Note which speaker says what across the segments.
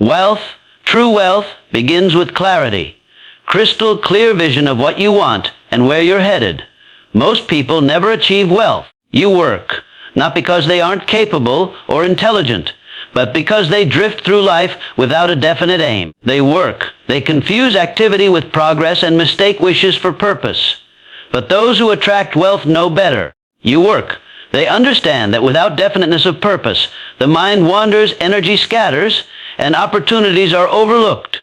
Speaker 1: Wealth, true wealth, begins with clarity. Crystal clear vision of what you want and where you're headed. Most people never achieve wealth. You work, not because they aren't capable or intelligent, but because they drift through life without a definite aim. They work. They confuse activity with progress and mistake wishes for purpose. But those who attract wealth know better. You work. They understand that without definiteness of purpose, the mind wanders, energy scatters, and opportunities are overlooked.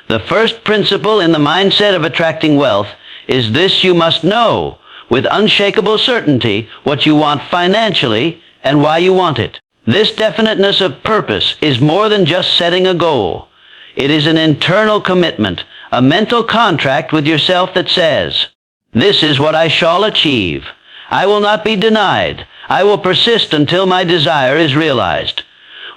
Speaker 1: The first principle in the mindset of attracting wealth is this: you must know with unshakable certainty what you want financially and why you want it. This definiteness of purpose is more than just setting a goal. It is an internal commitment, a mental contract with yourself that says, "This is what I shall achieve. I will not be denied. I will persist until my desire is realized."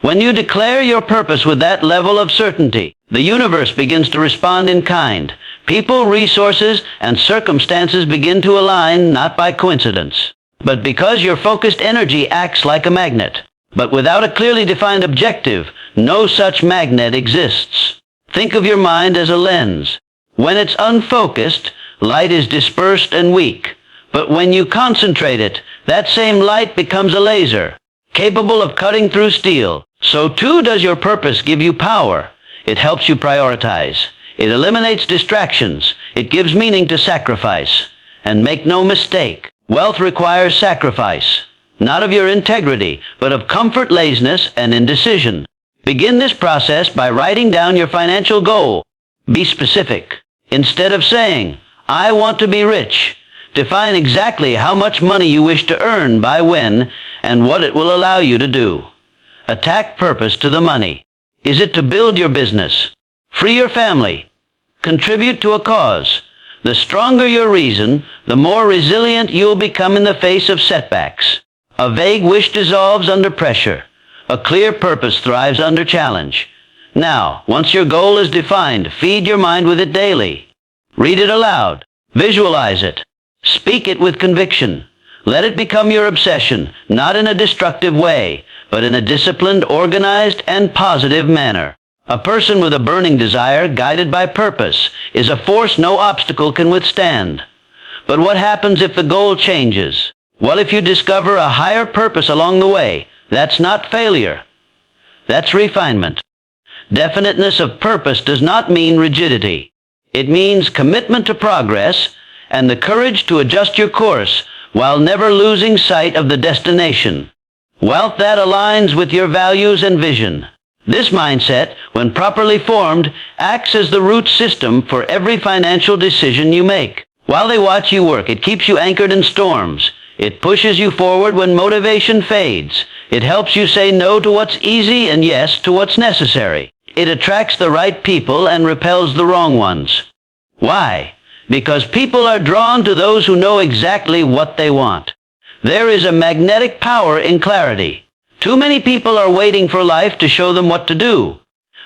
Speaker 1: When you declare your purpose with that level of certainty, the universe begins to respond in kind. People, resources, and circumstances begin to align not by coincidence, but because your focused energy acts like a magnet. But without a clearly defined objective, no such magnet exists. Think of your mind as a lens. When it's unfocused, light is dispersed and weak. But when you concentrate it, that same light becomes a laser, capable of cutting through steel. So too does your purpose give you power. It helps you prioritize. It eliminates distractions. It gives meaning to sacrifice. And make no mistake, wealth requires sacrifice. Not of your integrity, but of comfort, laziness, and indecision. Begin this process by writing down your financial goal. Be specific. Instead of saying, "I want to be rich," define exactly how much money you wish to earn by when and what it will allow you to do. Attack purpose to the money. Is it to build your business? Free your family? Contribute to a cause? The stronger your reason, the more resilient you'll become in the face of setbacks. A vague wish dissolves under pressure. A clear purpose thrives under challenge. Now, once your goal is defined, feed your mind with it daily. Read it aloud. Visualize it. Speak it with conviction. Let it become your obsession, not in a destructive way, but in a disciplined, organized, and positive manner. A person with a burning desire, guided by purpose, is a force no obstacle can withstand. But what happens if the goal changes? Well, if you discover a higher purpose along the way, that's not failure. That's refinement. Definiteness of purpose does not mean rigidity. It means commitment to progress and the courage to adjust your course while never losing sight of the destination. Wealth that aligns with your values and vision. This mindset, when properly formed, acts as the root system for every financial decision you make. While they watch you work, it keeps you anchored in storms. It pushes you forward when motivation fades. It helps you say no to what's easy and yes to what's necessary. It attracts the right people and repels the wrong ones. Why? Because people are drawn to those who know exactly what they want. There is a magnetic power in clarity. Too many people are waiting for life to show them what to do.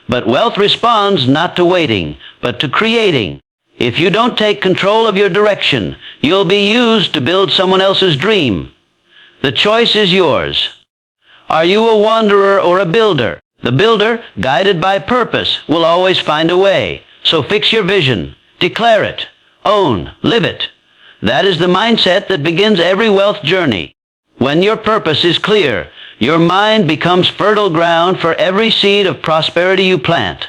Speaker 1: But wealth responds not to waiting, but to creating. If you don't take control of your direction, you'll be used to build someone else's dream. The choice is yours. Are you a wanderer or a builder? The builder, guided by purpose, will always find a way. So fix your vision. Declare it. Own. Live it. That is the mindset that begins every wealth journey. When your purpose is clear, your mind becomes fertile ground for every seed of prosperity you plant.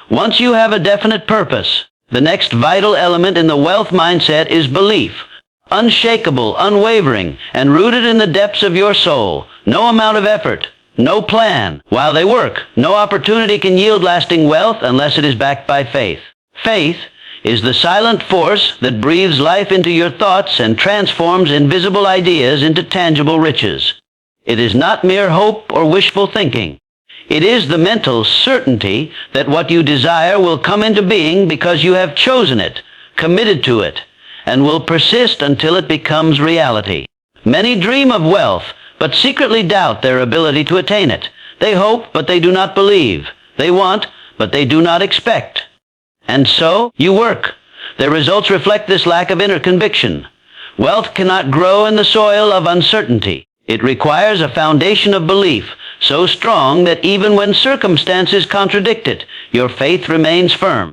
Speaker 1: Once you have a definite purpose, the next vital element in the wealth mindset is belief. Unshakable, unwavering, and rooted in the depths of your soul. No amount of effort, no plan. While they work, no opportunity can yield lasting wealth unless it is backed by faith. Faith is the silent force that breathes life into your thoughts and transforms invisible ideas into tangible riches. It is not mere hope or wishful thinking. It is the mental certainty that what you desire will come into being because you have chosen it, committed to it, and will persist until it becomes reality. Many dream of wealth, but secretly doubt their ability to attain it. They hope, but they do not believe. They want, but they do not expect. And so, you work. Their results reflect this lack of inner conviction. Wealth cannot grow in the soil of uncertainty. It requires a foundation of belief, so strong that even when circumstances contradict it, your faith remains firm.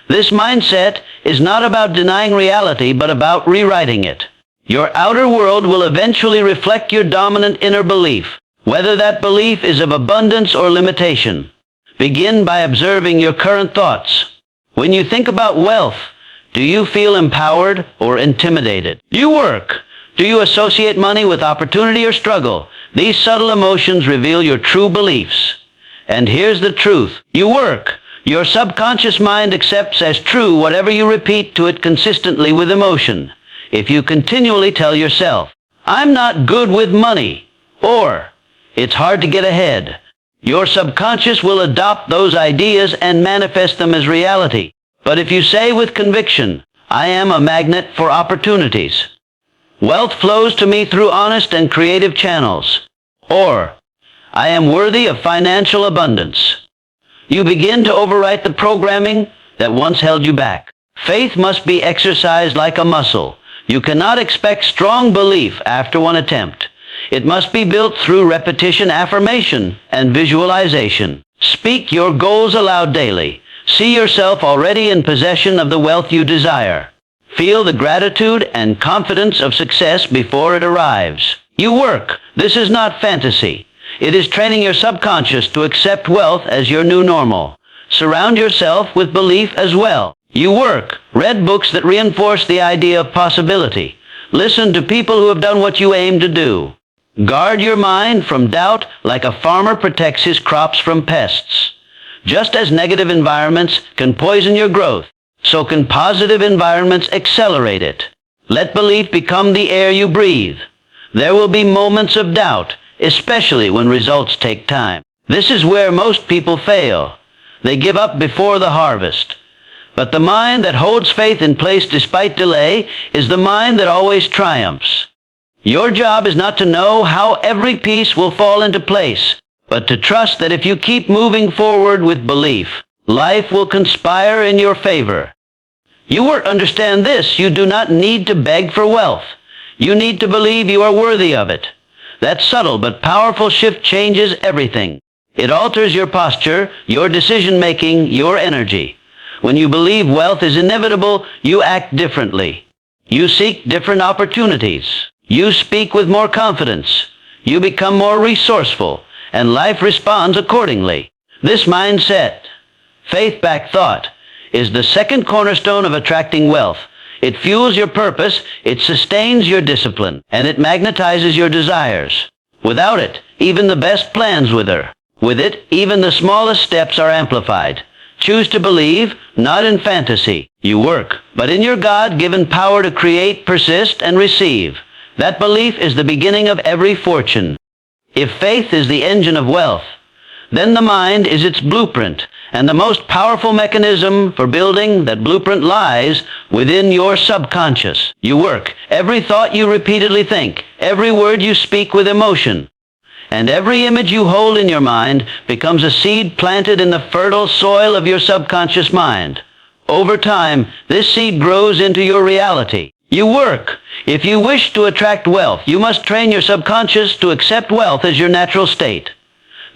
Speaker 1: This mindset is not about denying reality, but about rewriting it. Your outer world will eventually reflect your dominant inner belief, whether that belief is of abundance or limitation. Begin by observing your current thoughts. When you think about wealth, do you feel empowered or intimidated? You work. Do you associate money with opportunity or struggle? These subtle emotions reveal your true beliefs. And here's the truth. You work. Your subconscious mind accepts as true whatever you repeat to it consistently with emotion. If you continually tell yourself, "I'm not good with money," or "it's hard to get ahead," your subconscious will adopt those ideas and manifest them as reality. But if you say with conviction, "I am a magnet for opportunities. Wealth flows to me through honest and creative channels," or "I am worthy of financial abundance," you begin to overwrite the programming that once held you back. Faith must be exercised like a muscle. You cannot expect strong belief after one attempt. It must be built through repetition, affirmation, and visualization. Speak your goals aloud daily. See yourself already in possession of the wealth you desire. Feel the gratitude and confidence of success before it arrives. You work. This is not fantasy. It is training your subconscious to accept wealth as your new normal. Surround yourself with belief as well. You work. Read books that reinforce the idea of possibility. Listen to people who have done what you aim to do. Guard your mind from doubt like a farmer protects his crops from pests. Just as negative environments can poison your growth, so can positive environments accelerate it. Let belief become the air you breathe. There will be moments of doubt, especially when results take time. This is where most people fail. They give up before the harvest. But the mind that holds faith in place despite delay is the mind that always triumphs. Your job is not to know how every piece will fall into place, but to trust that if you keep moving forward with belief, life will conspire in your favor. You understand this. You do not need to beg for wealth. You need to believe you are worthy of it. That subtle but powerful shift changes everything. It alters your posture, your decision-making, your energy. When you believe wealth is inevitable, you act differently. You seek different opportunities. You speak with more confidence. You become more resourceful, and life responds accordingly. This mindset, faith-backed thought, is the second cornerstone of attracting wealth. It fuels your purpose, it sustains your discipline, and it magnetizes your desires. Without it, even the best plans wither. With it, even the smallest steps are amplified. Choose to believe, not in fantasy. You work, but in your God-given power to create, persist, and receive. That belief is the beginning of every fortune. If faith is the engine of wealth, then the mind is its blueprint, and the most powerful mechanism for building that blueprint lies within your subconscious. You work. Every thought you repeatedly think, every word you speak with emotion, and every image you hold in your mind becomes a seed planted in the fertile soil of your subconscious mind. Over time, this seed grows into your reality. You work. If you wish to attract wealth, you must train your subconscious to accept wealth as your natural state.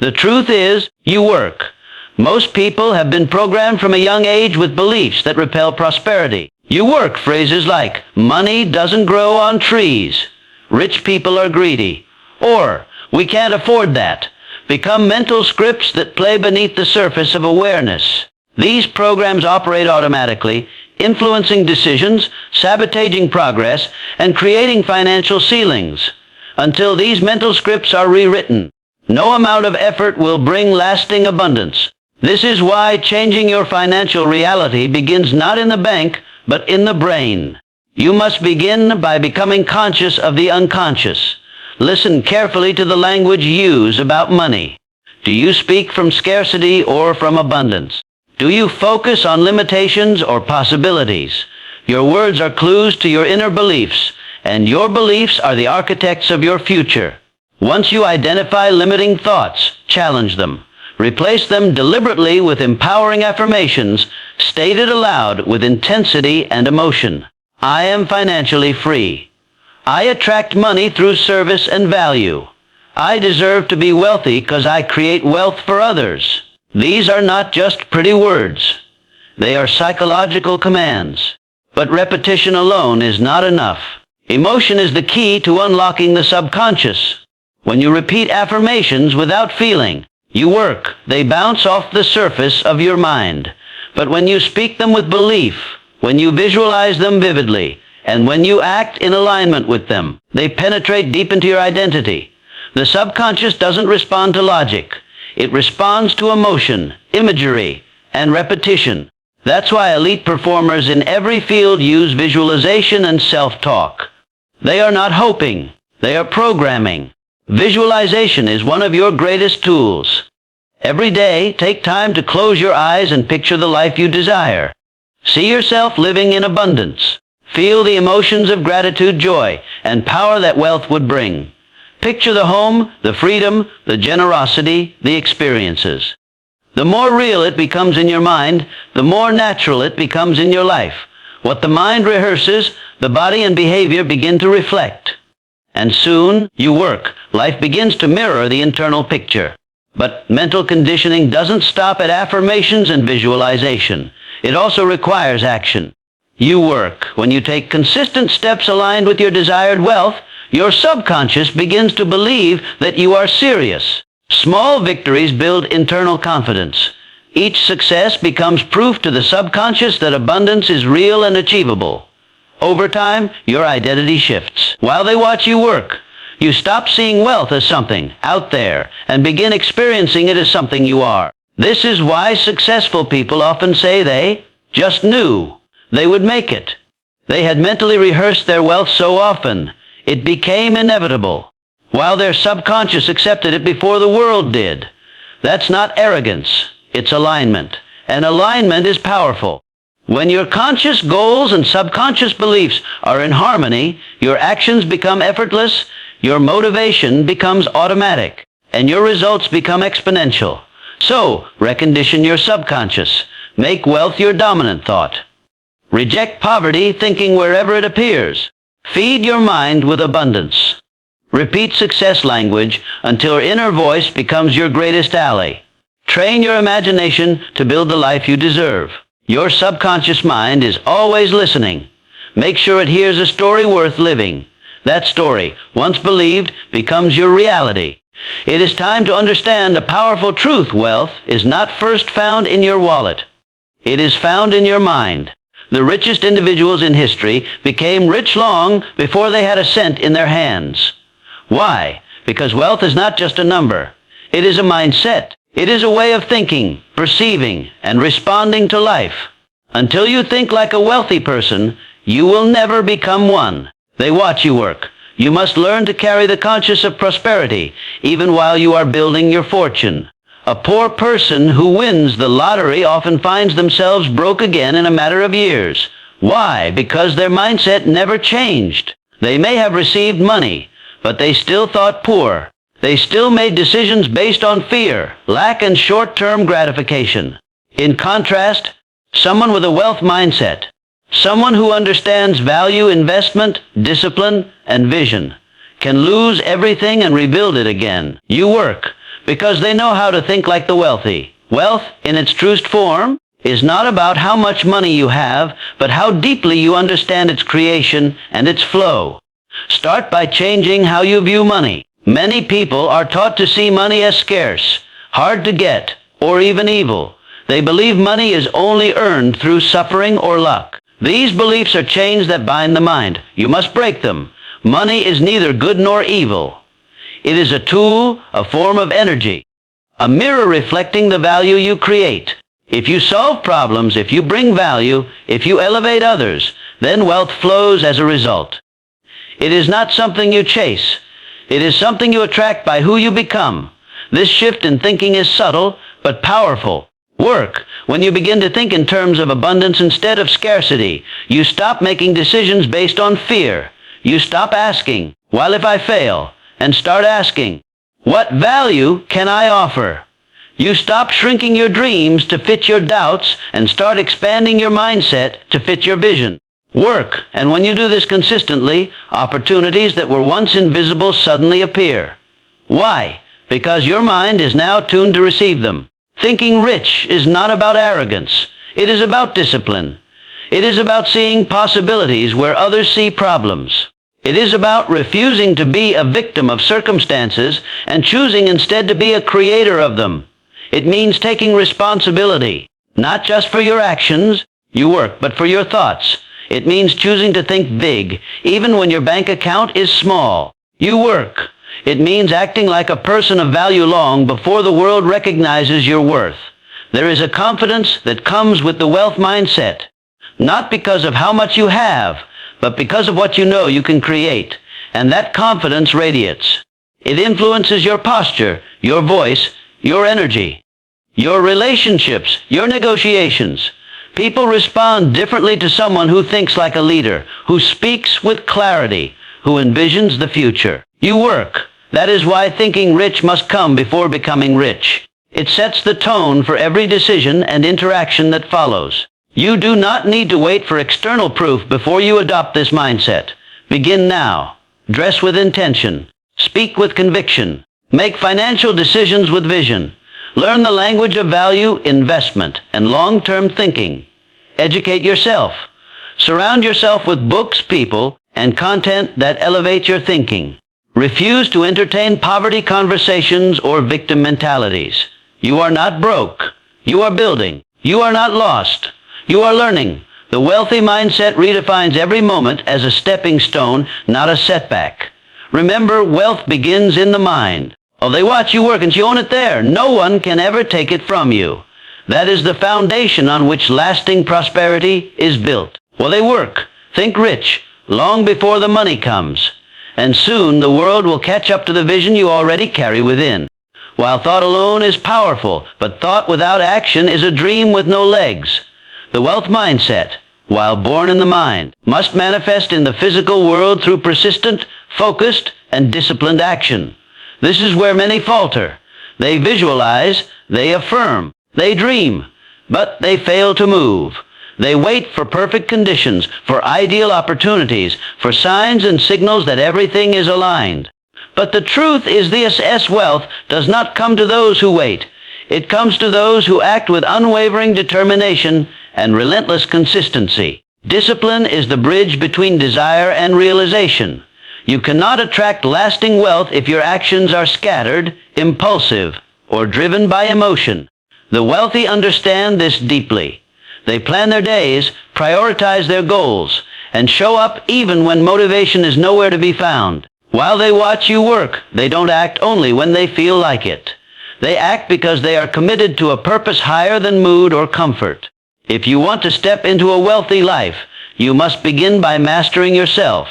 Speaker 1: The truth is, you work. Most people have been programmed from a young age with beliefs that repel prosperity. You work phrases like, "Money doesn't grow on trees," "Rich people are greedy," or "We can't afford that," become mental scripts that play beneath the surface of awareness. These programs operate automatically, influencing decisions, sabotaging progress, and creating financial ceilings. Until these mental scripts are rewritten, no amount of effort will bring lasting abundance. This is why changing your financial reality begins not in the bank, but in the brain. You must begin by becoming conscious of the unconscious. Listen carefully to the language you use about money. Do you speak from scarcity or from abundance? Do you focus on limitations or possibilities? Your words are clues to your inner beliefs, and your beliefs are the architects of your future. Once you identify limiting thoughts, challenge them. Replace them deliberately with empowering affirmations, stated aloud with intensity and emotion. I am financially free. I attract money through service and value. I deserve to be wealthy because I create wealth for others. These are not just pretty words. They are psychological commands. But repetition alone is not enough. Emotion is the key to unlocking the subconscious. When you repeat affirmations without feeling, you work. They bounce off the surface of your mind. But when you speak them with belief, when you visualize them vividly, and when you act in alignment with them, they penetrate deep into your identity. The subconscious doesn't respond to logic. It responds to emotion, imagery, and repetition. That's why elite performers in every field use visualization and self-talk. They are not hoping. They are programming. Visualization is one of your greatest tools. Every day, take time to close your eyes and picture the life you desire. See yourself living in abundance. Feel the emotions of gratitude, joy, and power that wealth would bring. Picture the home, the freedom, the generosity, the experiences. The more real it becomes in your mind, the more natural it becomes in your life. What the mind rehearses, the body and behavior begin to reflect. And soon, you work. Life begins to mirror the internal picture. But mental conditioning doesn't stop at affirmations and visualization. It also requires action. You work. When you take consistent steps aligned with your desired wealth, your subconscious begins to believe that you are serious. Small victories build internal confidence. Each success becomes proof to the subconscious that abundance is real and achievable. Over time, your identity shifts. While they watch you work, you stop seeing wealth as something out there and begin experiencing it as something you are. This is why successful people often say they just knew they would make it. They had mentally rehearsed their wealth so often, it became inevitable, while their subconscious accepted it before the world did. That's not arrogance, it's alignment. And alignment is powerful. When your conscious goals and subconscious beliefs are in harmony, your actions become effortless, your motivation becomes automatic, and your results become exponential. So, recondition your subconscious. Make wealth your dominant thought. Reject poverty thinking wherever it appears. Feed your mind with abundance. Repeat success language until your inner voice becomes your greatest ally. Train your imagination to build the life you deserve. Your subconscious mind is always listening. Make sure it hears a story worth living. That story, once believed, becomes your reality. It is time to understand a powerful truth. Wealth is not first found in your wallet. It is found in your mind. The richest individuals in history became rich long before they had a cent in their hands. Why? Because wealth is not just a number. It is a mindset. It is a way of thinking, perceiving, and responding to life. Until you think like a wealthy person, you will never become one. They watch you work. You must learn to carry the conscience of prosperity, even while you are building your fortune. A poor person who wins the lottery often finds themselves broke again in a matter of years. Why? Because their mindset never changed. They may have received money, but they still thought poor. They still made decisions based on fear, lack, and short-term gratification. In contrast, someone with a wealth mindset, someone who understands value, investment, discipline, and vision, can lose everything and rebuild it again. You work because they know how to think like the wealthy. Wealth, in its truest form, is not about how much money you have, but how deeply you understand its creation and its flow. Start by changing how you view money. Many people are taught to see money as scarce, hard to get, or even evil. They believe money is only earned through suffering or luck. These beliefs are chains that bind the mind. You must break them. Money is neither good nor evil. It is a tool, a form of energy, a mirror reflecting the value you create. If you solve problems, if you bring value, if you elevate others, then wealth flows as a result. It is not something you chase. It is something you attract by who you become. This shift in thinking is subtle, but powerful. Work. When you begin to think in terms of abundance instead of scarcity, you stop making decisions based on fear. You stop asking, "What if I fail?" and start asking, "What value can I offer?" You stop shrinking your dreams to fit your doubts and start expanding your mindset to fit your vision. Work, and when you do this consistently, opportunities that were once invisible suddenly appear. Why? Because your mind is now tuned to receive them. Thinking rich is not about arrogance. It is about discipline. It is about seeing possibilities where others see problems. It is about refusing to be a victim of circumstances and choosing instead to be a creator of them. It means taking responsibility, not just for your actions, you work, but for your thoughts. It means choosing to think big, even when your bank account is small. You work. It means acting like a person of value long before the world recognizes your worth. There is a confidence that comes with the wealth mindset, not because of how much you have, but because of what you know you can create. And that confidence radiates. It influences your posture, your voice, your energy, your relationships, your negotiations. People respond differently to someone who thinks like a leader, who speaks with clarity, who envisions the future. You work. That is why thinking rich must come before becoming rich. It sets the tone for every decision and interaction that follows. You do not need to wait for external proof before you adopt this mindset. Begin now. Dress with intention. Speak with conviction. Make financial decisions with vision. Learn the language of value, investment, and long-term thinking. Educate yourself. Surround yourself with books, people, and content that elevate your thinking. Refuse to entertain poverty conversations or victim mentalities. You are not broke. You are building. You are not lost. You are learning. The wealthy mindset redefines every moment as a stepping stone, not a setback. Remember, wealth begins in the mind. Oh, they watch you work and you own it there. No one can ever take it from you. That is the foundation on which lasting prosperity is built. Well, they work. Think rich, long before the money comes. And soon the world will catch up to the vision you already carry within. While thought alone is powerful, but thought without action is a dream with no legs. The wealth mindset, while born in the mind, must manifest in the physical world through persistent, focused, and disciplined action. This is where many falter. They visualize, they affirm, they dream, but they fail to move. They wait for perfect conditions, for ideal opportunities, for signs and signals that everything is aligned. But the truth is this wealth does not come to those who wait. It comes to those who act with unwavering determination and relentless consistency. Discipline is the bridge between desire and realization. You cannot attract lasting wealth if your actions are scattered, impulsive, or driven by emotion. The wealthy understand this deeply. They plan their days, prioritize their goals, and show up even when motivation is nowhere to be found. While they watch you work, they don't act only when they feel like it. They act because they are committed to a purpose higher than mood or comfort. If you want to step into a wealthy life, you must begin by mastering yourself.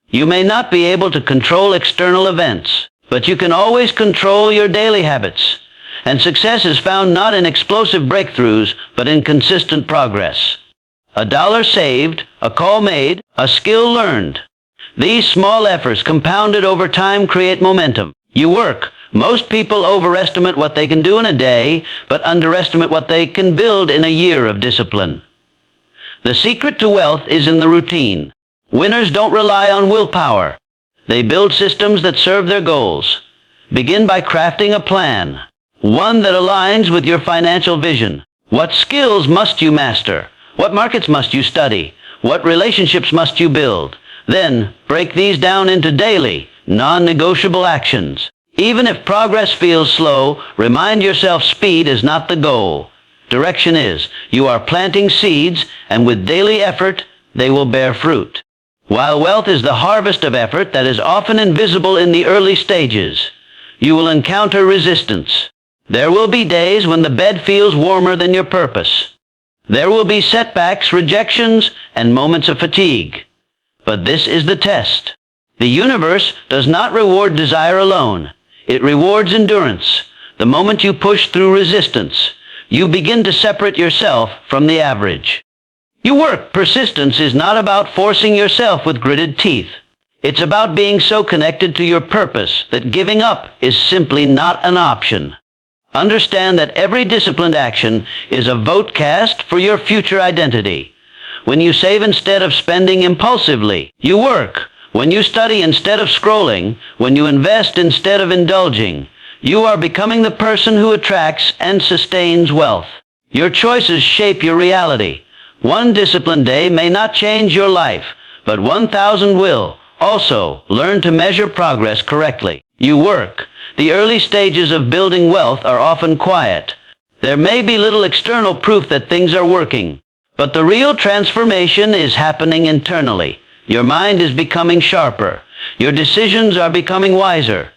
Speaker 1: You may not be able to control external events, but you can always control your daily habits. And success is found not in explosive breakthroughs, but in consistent progress. A dollar saved, a call made, a skill learned. These small efforts compounded over time create momentum. You work. Most people overestimate what they can do in a day, but underestimate what they can build in a year of discipline. The secret to wealth is in the routine. Winners don't rely on willpower. They build systems that serve their goals. Begin by crafting a plan, one that aligns with your financial vision. What skills must you master? What markets must you study? What relationships must you build? Then, break these down into daily, non-negotiable actions. Even if progress feels slow, remind yourself speed is not the goal. Direction is. You are planting seeds, and with daily effort, they will bear fruit. While wealth is the harvest of effort that is often invisible in the early stages, you will encounter resistance. There will be days when the bed feels warmer than your purpose. There will be setbacks, rejections, and moments of fatigue. But this is the test. The universe does not reward desire alone. It rewards endurance. The moment you push through resistance, you begin to separate yourself from the average. You work. Persistence is not about forcing yourself with gritted teeth. It's about being so connected to your purpose that giving up is simply not an option. Understand that every disciplined action is a vote cast for your future identity. When you save instead of spending impulsively, you work. When you study instead of scrolling, when you invest instead of indulging, you are becoming the person who attracts and sustains wealth. Your choices shape your reality. One disciplined day may not change your life, but 1,000 will. Also, learn to measure progress correctly. You work. The early stages of building wealth are often quiet. There may be little external proof that things are working, but the real transformation is happening internally. Your mind is becoming sharper. Your decisions are becoming wiser.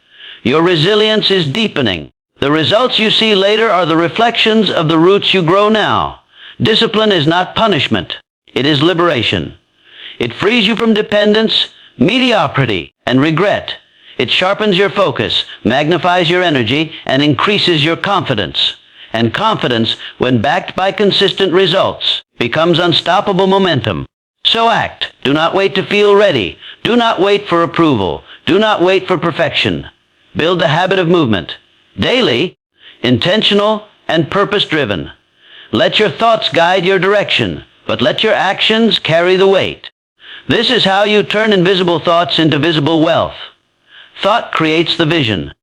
Speaker 1: Your resilience is deepening. The results you see later are the reflections of the roots you grow now. Discipline is not punishment. It is liberation. It frees you from dependence, mediocrity, and regret. It sharpens your focus, magnifies your energy, and increases your confidence. And confidence, when backed by consistent results, becomes unstoppable momentum. So act. Do not wait to feel ready. Do not wait for approval. Do not wait for perfection. Build the habit of movement. Daily, intentional, and purpose-driven. Let your thoughts guide your direction, but let your actions carry the weight. This is how you turn invisible thoughts into visible wealth. Thought creates the vision.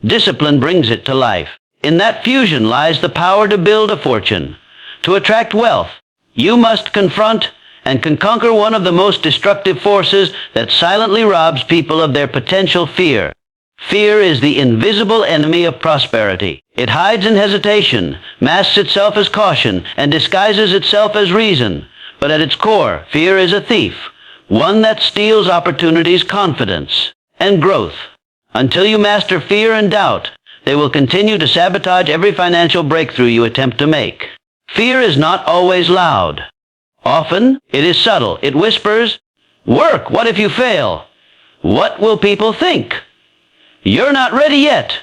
Speaker 1: Discipline brings it to life. In that fusion lies the power to build a fortune. To attract wealth, you must confront and can conquer one of the most destructive forces that silently robs people of their potential: fear. Fear is the invisible enemy of prosperity. It hides in hesitation, masks itself as caution, and disguises itself as reason. But at its core, fear is a thief, one that steals opportunities, confidence, and growth. Until you master fear and doubt, they will continue to sabotage every financial breakthrough you attempt to make. Fear is not always loud. Often, it is subtle. It whispers, "Work, what if you fail? What will people think? You're not ready yet."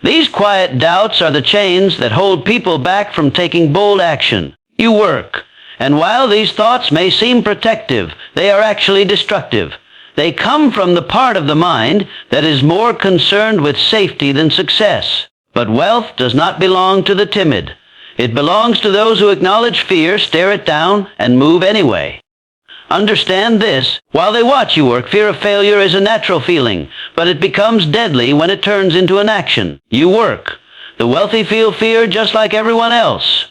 Speaker 1: These quiet doubts are the chains that hold people back from taking bold action. You work, and while these thoughts may seem protective, they are actually destructive. They come from the part of the mind that is more concerned with safety than success. But wealth does not belong to the timid. It belongs to those who acknowledge fear, stare it down, and move anyway. Understand this: while they watch you work, fear of failure is a natural feeling, but it becomes deadly when it turns into an action. You work. The wealthy feel fear just like everyone else,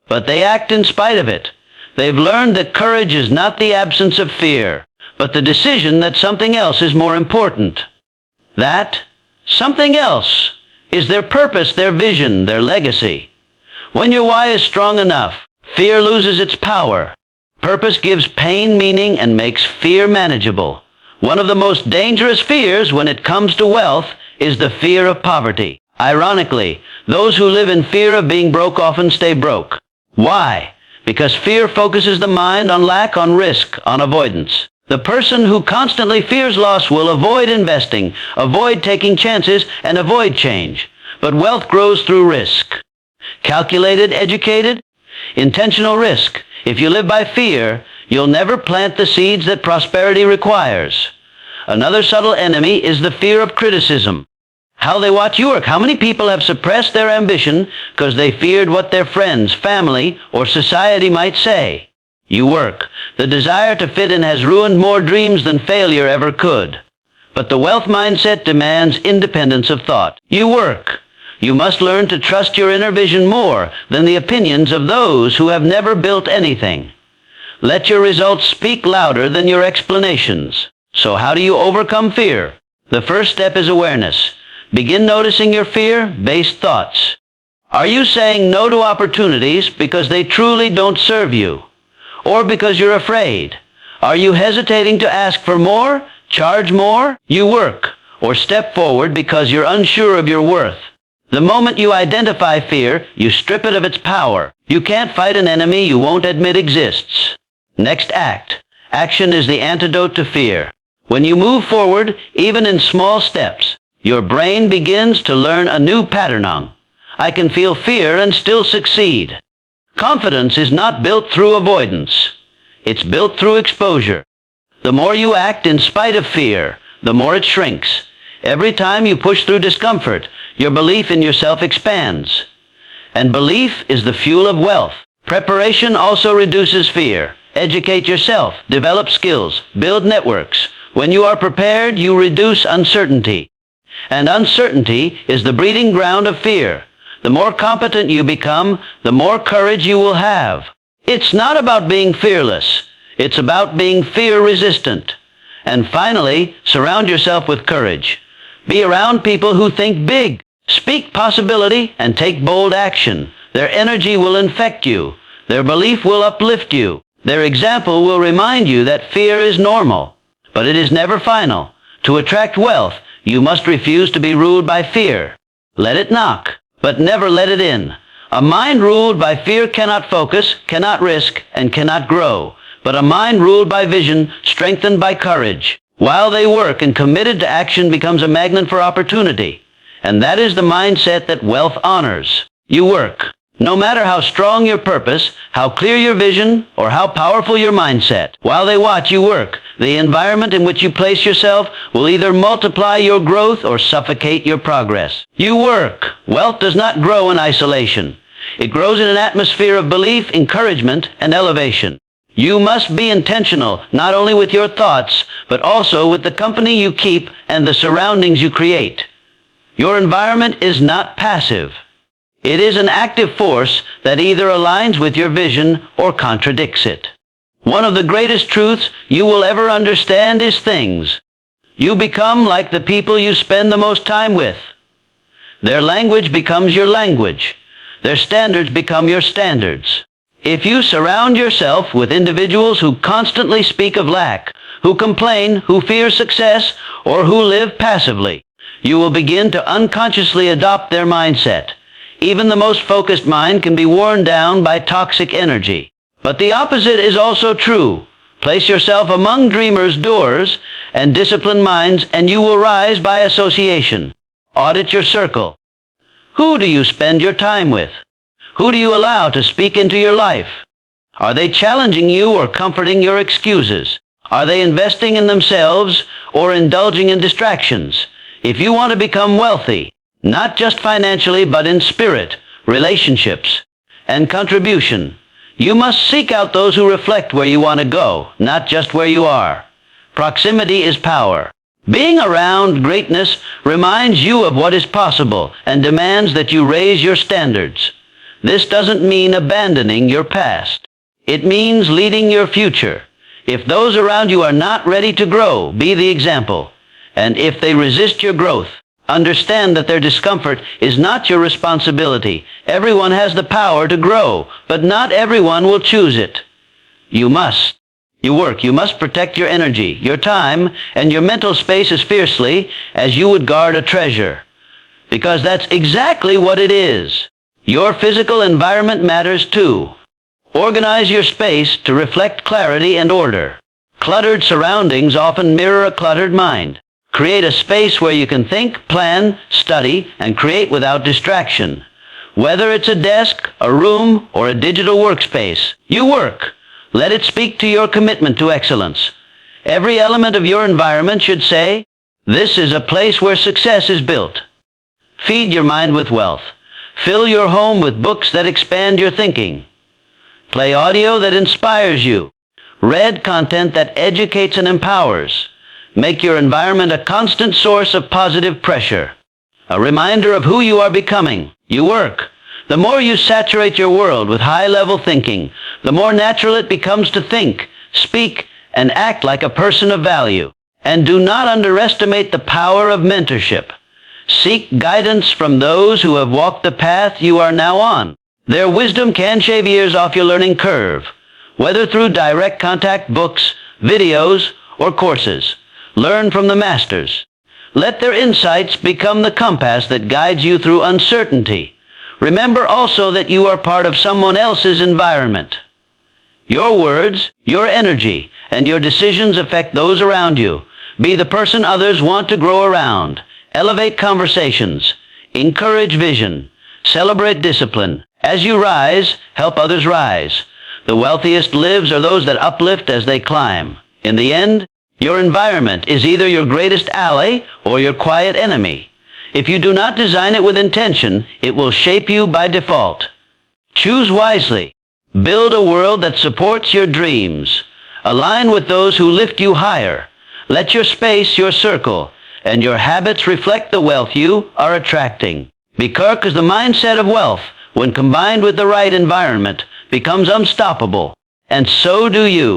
Speaker 1: but they act in spite of it. They've learned that courage is not the absence of fear, but the decision that something else is more important. That something else is their purpose, their vision, their legacy. When your why is strong enough, fear loses its power. Purpose gives pain meaning and makes fear manageable. One of the most dangerous fears when it comes to wealth is the fear of poverty. Ironically, those who live in fear of being broke often stay broke. Why? Because fear focuses the mind on lack, on risk, on avoidance. The person who constantly fears loss will avoid investing, avoid taking chances, and avoid change. But wealth grows through risk. Calculated, educated, intentional risk. If you live by fear, you'll never plant the seeds that prosperity requires. Another subtle enemy is the fear of criticism. How they watch you work. How many people have suppressed their ambition because they feared what their friends, family, or society might say? You work. The desire to fit in has ruined more dreams than failure ever could. But the wealth mindset demands independence of thought. You work. You must learn to trust your inner vision more than the opinions of those who have never built anything. Let your results speak louder than your explanations. So how do you overcome fear? The first step is awareness. Begin noticing your fear-based thoughts. Are you saying no to opportunities because they truly don't serve you? Or because you're afraid? Are you hesitating to ask for more, charge more? You work. Or step forward because you're unsure of your worth. The moment you identify fear, you strip it of its power. You can't fight an enemy you won't admit exists. Next, act. Action is the antidote to fear. When you move forward, even in small steps, your brain begins to learn a new pattern on. I can feel fear and still succeed. Confidence is not built through avoidance. It's built through exposure. The more you act in spite of fear, the more it shrinks. Every time you push through discomfort, your belief in yourself expands. And belief is the fuel of wealth. Preparation also reduces fear. Educate yourself, develop skills, build networks, When you are prepared, you reduce uncertainty. And uncertainty is the breeding ground of fear. The more competent you become, the more courage you will have. It's not about being fearless. It's about being fear-resistant. And finally, surround yourself with courage. Be around people who think big. Speak possibility and take bold action. Their energy will infect you. Their belief will uplift you. Their example will remind you that fear is normal, but it is never final. To attract wealth, you must refuse to be ruled by fear. Let it knock, but never let it in. A mind ruled by fear cannot focus, cannot risk, and cannot grow. But a mind ruled by vision, strengthened by courage, while they work and committed to action, becomes a magnet for opportunity. And that is the mindset that wealth honors. You work. No matter how strong your purpose, how clear your vision, or how powerful your mindset, while they watch you work, the environment in which you place yourself will either multiply your growth or suffocate your progress. You work. Wealth does not grow in isolation. It grows in an atmosphere of belief, encouragement, and elevation. You must be intentional, not only with your thoughts, but also with the company you keep and the surroundings you create. Your environment is not passive. It is an active force that either aligns with your vision or contradicts it. One of the greatest truths you will ever understand is things. You become like the people you spend the most time with. Their language becomes your language. Their standards become your standards. If you surround yourself with individuals who constantly speak of lack, who complain, who fear success, or who live passively, you will begin to unconsciously adopt their mindset. Even the most focused mind can be worn down by toxic energy. But the opposite is also true. Place yourself among dreamers' doors and disciplined minds, and you will rise by association. Audit your circle. Who do you spend your time with? Who do you allow to speak into your life? Are they challenging you or comforting your excuses? Are they investing in themselves or indulging in distractions? If you want to become wealthy, not just financially but in spirit, relationships, and contribution, you must seek out those who reflect where you want to go, not just where you are. Proximity is power. Being around greatness reminds you of what is possible and demands that you raise your standards. This doesn't mean abandoning your past. It means leading your future. If those around you are not ready to grow, be the example. And if they resist your growth, understand that their discomfort is not your responsibility. Everyone has the power to grow, but not everyone will choose it. You must. You work. You must protect your energy, your time, and your mental space as fiercely as you would guard a treasure. Because that's exactly what it is. Your physical environment matters too. Organize your space to reflect clarity and order. Cluttered surroundings often mirror a cluttered mind. Create a space where you can think, plan, study, and create without distraction. Whether it's a desk, a room, or a digital workspace, you work. Let it speak to your commitment to excellence. Every element of your environment should say, "This is a place where success is built." Feed your mind with wealth. Fill your home with books that expand your thinking. Play audio that inspires you. Read content that educates and empowers. Make your environment a constant source of positive pressure. A reminder of who you are becoming. You work. The more you saturate your world with high-level thinking, the more natural it becomes to think, speak, and act like a person of value. And do not underestimate the power of mentorship. Seek guidance from those who have walked the path you are now on. Their wisdom can shave years off your learning curve, whether through direct contact books, videos, or courses. Learn from the masters. Let their insights become the compass that guides you through uncertainty. Remember also that you are part of someone else's environment. Your words, your energy, and your decisions affect those around you. Be the person others want to grow around. Elevate conversations. Encourage vision. Celebrate discipline. As you rise, help others rise. The wealthiest lives are those that uplift as they climb. In the end, your environment is either your greatest ally or your quiet enemy. If you do not design it with intention, it will shape you by default. Choose wisely. Build a world that supports your dreams. Align with those who lift you higher. Let your space your circle, and your habits reflect the wealth you are attracting. Because the mindset of wealth, when combined with the right environment, becomes unstoppable. And so do you.